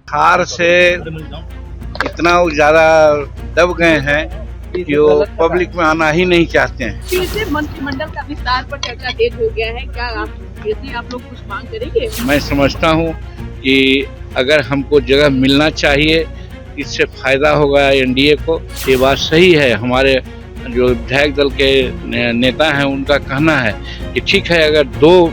हार से इतना ज्यादा दब गए हैं कि वो पब्लिक में आना ही नहीं चाहते हैं। फिर से मंत्रिमंडल का विस्तार पर चर्चा तेज हो गया है। क्या आप लोग कुछ मांग करेंगे? मैं समझता हूँ कि अगर हमको जगह मिलना चाहिए, इससे फायदा होगा एनडीए को। ये बात सही है। हमारे जो विधायक दल के नेता हैं उनका कहना है कि ठीक है, अगर 2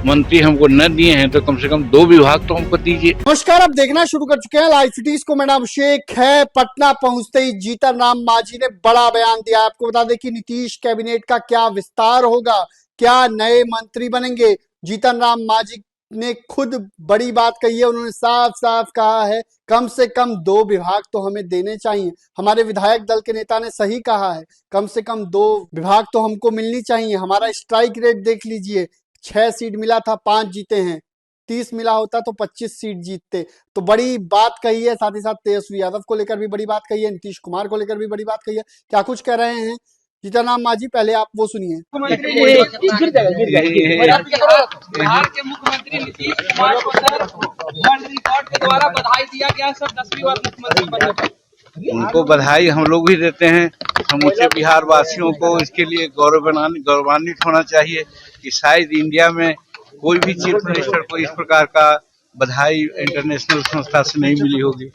मंत्री हमको न दिए हैं तो कम से कम 2 विभाग तो हमको दीजिए। नमस्कार, आप देखना शुरू कर चुके हैं लाइव सिटीज को। मैं नाम शेख है। पटना पहुंचते ही जीतन राम मांझी ने बड़ा बयान दिया। आपको बता दें कि नीतीश कैबिनेट का क्या विस्तार होगा, क्या नए मंत्री बनेंगे। जीतन राम मांझी ने खुद बड़ी बात कही है। उन्होंने साफ साफ कहा है कम से कम 2 विभाग तो हमें देने चाहिए। हमारे विधायक दल के नेता ने सही कहा है, कम से कम 2 विभाग तो हमको मिलनी चाहिए। हमारा स्ट्राइक रेट देख लीजिए, 6 सीट मिला था, 5 जीते हैं। 30 मिला होता तो 25 सीट जीतते। तो बड़ी बात कही है। साथ ही साथ तेजस्वी यादव को लेकर भी बड़ी बात कही है, नीतीश कुमार को लेकर भी बड़ी बात कही है। क्या कुछ कह रहे हैं जीतन राम मांझी, पहले आप वो सुनिए। बिहार के मुख्यमंत्री नीतीश कुमार को सर वर्ल्ड रिकॉर्ड के द्वारा बधाई दिया गया सर 10वीं बार मुख्यमंत्री बनने पर। उनको बधाई हम लोग भी देते हैं। समूचे बिहार वासियों को इसके लिए गौरवान्वित होना चाहिए कि शायद इंडिया में कोई भी चीफ मिनिस्टर को इस प्रकार का बधाई इंटरनेशनल संस्था से नहीं मिली होगी।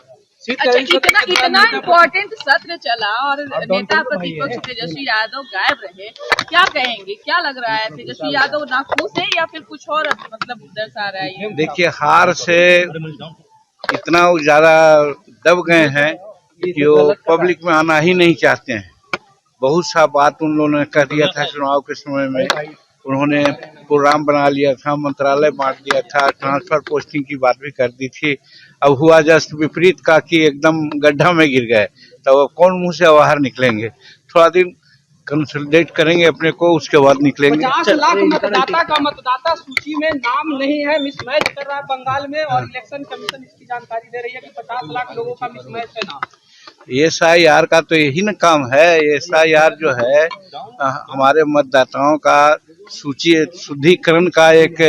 अच्छा, इतना इम्पोर्टेंट सत्र चला और नेता प्रतिपक्ष तेजस्वी यादव गायब रहे, क्या कहेंगे? क्या लग रहा है, तेजस्वी यादव नाखुश है या फिर कुछ और मतलब दर्शा रहा है? देखिए, हार से इतना ज्यादा दब गए हैं कि वो पब्लिक में आना ही नहीं चाहते हैं। बहुत सा बात उन लोगों ने कह दिया था चुनाव के समय में। उन्होंने प्रोग्राम बना लिया था, मंत्रालय बांट दिया था, ट्रांसफर पोस्टिंग की बात भी कर दी थी। अब हुआ जस्ट विपरीत का कि एकदम गड्ढा में गिर गए। तो अब कौन मुंह से बाहर निकलेंगे? थोड़ा दिन कंसोलिडेट करेंगे अपने को, उसके बाद निकलेंगे। 50 लाख मतदाता का मतदाता सूची में नाम नहीं है, मिसमैच कर रहा है बंगाल में और इलेक्शन कमीशन इसकी जानकारी दे रही है कि 50 लाख लोगों का मिसमैच है नाम। SIR का तो यही न काम है। SIR जो है हमारे मतदाताओं का सूची शुद्धिकरण का एक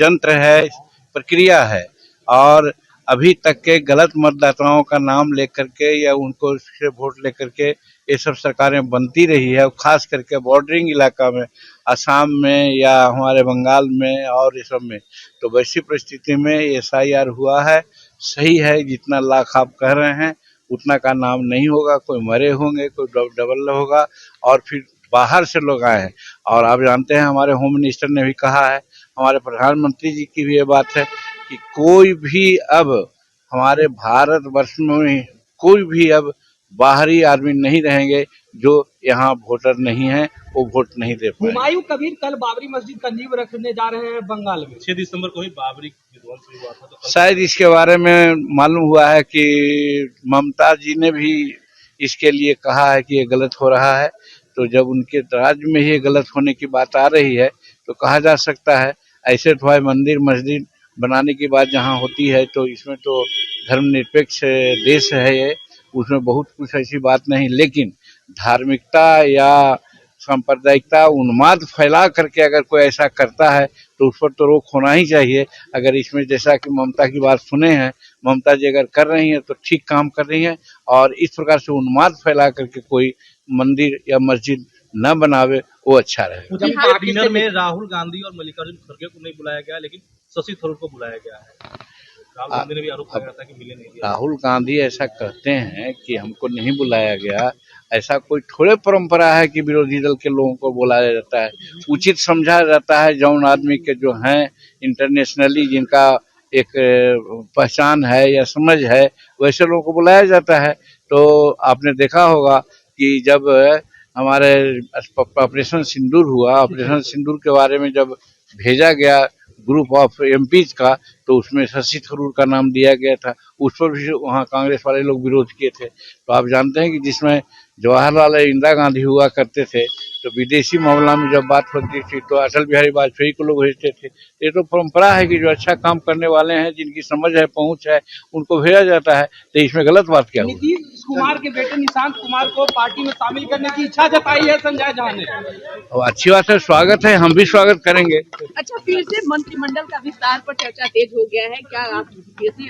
यंत्र है, प्रक्रिया है। और अभी तक के गलत मतदाताओं का नाम लेकर के या उनको से वोट लेकर के ये सब सरकारें बनती रही है। खास करके बॉर्डरिंग इलाका में, असम में या हमारे बंगाल में और ये सब में। तो वैसी परिस्थिति में SIR हुआ है। सही है, जितना लाख आप कह रहे हैं उतना का नाम नहीं होगा। कोई मरे होंगे, कोई डबल होगा और फिर बाहर से लोग आए हैं। और आप जानते हैं हमारे होम मिनिस्टर ने भी कहा है, हमारे प्रधानमंत्री जी की भी ये बात है कि कोई भी अब हमारे भारत वर्ष में कोई भी अब बाहरी आदमी नहीं रहेंगे जो यहाँ वोटर नहीं है, वो वोट नहीं दे पाएंगे। हुमायूं कबीर कल बाबरी मस्जिद का नींव रखने जा रहे हैं बंगाल में। 6 दिसंबर को ही बाबरी विध्वंस हुआ था, तो शायद इसके बारे में मालूम हुआ है कि ममता जी ने भी इसके लिए कहा है कि ये गलत हो रहा है। तो जब उनके राज्य में ही गलत होने की बात आ रही है तो कहा जा सकता है। ऐसे तो है, मंदिर मस्जिद बनाने की बात जहाँ होती है तो इसमें तो धर्मनिरपेक्ष देश है ये, उसमें बहुत कुछ ऐसी बात नहीं। लेकिन धार्मिकता या सांप्रदायिकता उन्माद फैला करके अगर कोई ऐसा करता है तो उस पर तो रोक होना ही चाहिए। अगर इसमें जैसा कि ममता की बात सुने हैं, ममता जी अगर कर रही हैं तो ठीक काम कर रही हैं। और इस प्रकार से उन्माद फैला करके कोई मंदिर या मस्जिद न बनावे, वो अच्छा रहेगा। डिनर में राहुल गांधी और मल्लिकार्जुन खड़गे को नहीं बुलाया गया, लेकिन शशि थरूर को बुलाया गया है। राहुल गांधी ने भी आरोप लगाया था कि मिले नहीं। राहुल गांधी ऐसा कहते हैं कि हमको नहीं बुलाया गया। ऐसा कोई थोड़े परंपरा है कि विरोधी दल के लोगों को बुलाया जाता है। उचित समझा जाता है जौन आदमी के जो हैं इंटरनेशनली जिनका एक पहचान है या समझ है, वैसे लोगों को बुलाया जाता है। तो आपने देखा होगा कि जब हमारे ऑपरेशन सिंदूर हुआ, ऑपरेशन सिंदूर के बारे में जब भेजा गया ग्रुप ऑफ MPs का, तो उसमें शशि थरूर का नाम दिया गया था। उस पर भी वहाँ कांग्रेस वाले लोग विरोध किए थे। तो आप जानते हैं कि जिसमें जवाहरलाल इंदिरा गांधी हुआ करते थे, तो विदेशी मामला में जब बात होती थी तो अटल बिहारी वाजपेयी को लोग भेजते थे। ये तो परंपरा है कि जो अच्छा काम करने वाले हैं, जिनकी समझ है, पहुंच है, उनको भेजा जाता है। तो इसमें गलत बात क्या हुई? नीतीश कुमार के बेटे निशांत कुमार को पार्टी में शामिल करने की इच्छा जताई है संजय झा ने। और अच्छी बात है, स्वागत है, हम भी स्वागत करेंगे। अच्छा, फिर से मंत्रिमंडल का विस्तार पर चर्चा तेज हो गया है, क्या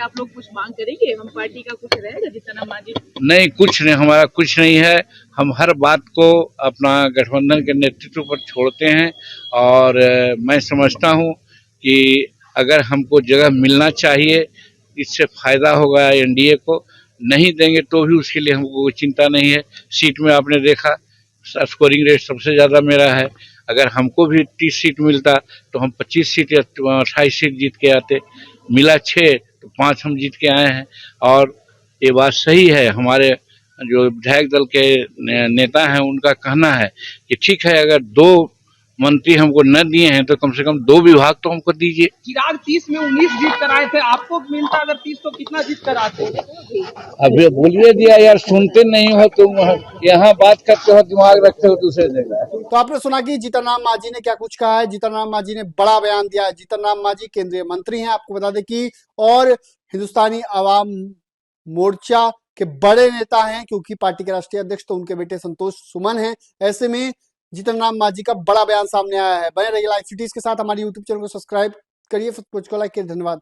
आप लोग कुछ मांग करेंगे? हम पार्टी का कुछ रहेगा जीतन राम मांझी? नहीं, कुछ नहीं, हमारा कुछ नहीं है। हम हर बात को अपना गठबंधन के नेतृत्व पर छोड़ते हैं और मैं समझता हूं कि अगर हमको जगह मिलना चाहिए, इससे फायदा होगा एनडीए को, नहीं देंगे तो भी उसके लिए हमको कोई चिंता नहीं है। सीट में आपने देखा स्कोरिंग रेट सबसे ज्यादा मेरा है। अगर हमको भी 30 सीट मिलता तो हम 25 सीट या 28 सीट जीत के आते। मिला 6 तो 5 हम जीत के आए हैं। और ये बात सही है, हमारे जो विधायक दल के नेता हैं उनका कहना है कि ठीक है, अगर 2 मंत्री हमको न दिए हैं तो कम से कम 2 विभाग तो हमको दीजिए। चिराग 30 में 19 जीत कर आए थे, आपको मिलता अगर 30 तो कितना जीत कर आते? अभी बोलिए दिया यार, सुनते नहीं हो तुम, यहाँ बात करते हो, दिमाग रखते हो दूसरे जगह। तो आपने सुना कि जीतन राम मांझी ने क्या कुछ कहा है। जीतन राम मांझी ने बड़ा बयान दिया है। जीतन राम मांझी केंद्रीय मंत्री हैं, आपको बता दें कि, और हिंदुस्तानी आवाम मोर्चा के बड़े नेता हैं, क्योंकि पार्टी के राष्ट्रीय अध्यक्ष तो उनके बेटे संतोष सुमन हैं। ऐसे में जीतन राम मांझी का बड़ा बयान सामने आया है। बने रहिए लाइव सिटीज के साथ, हमारी यूट्यूब चैनल को सब्सक्राइब करिए, को लाइक करिए। धन्यवाद।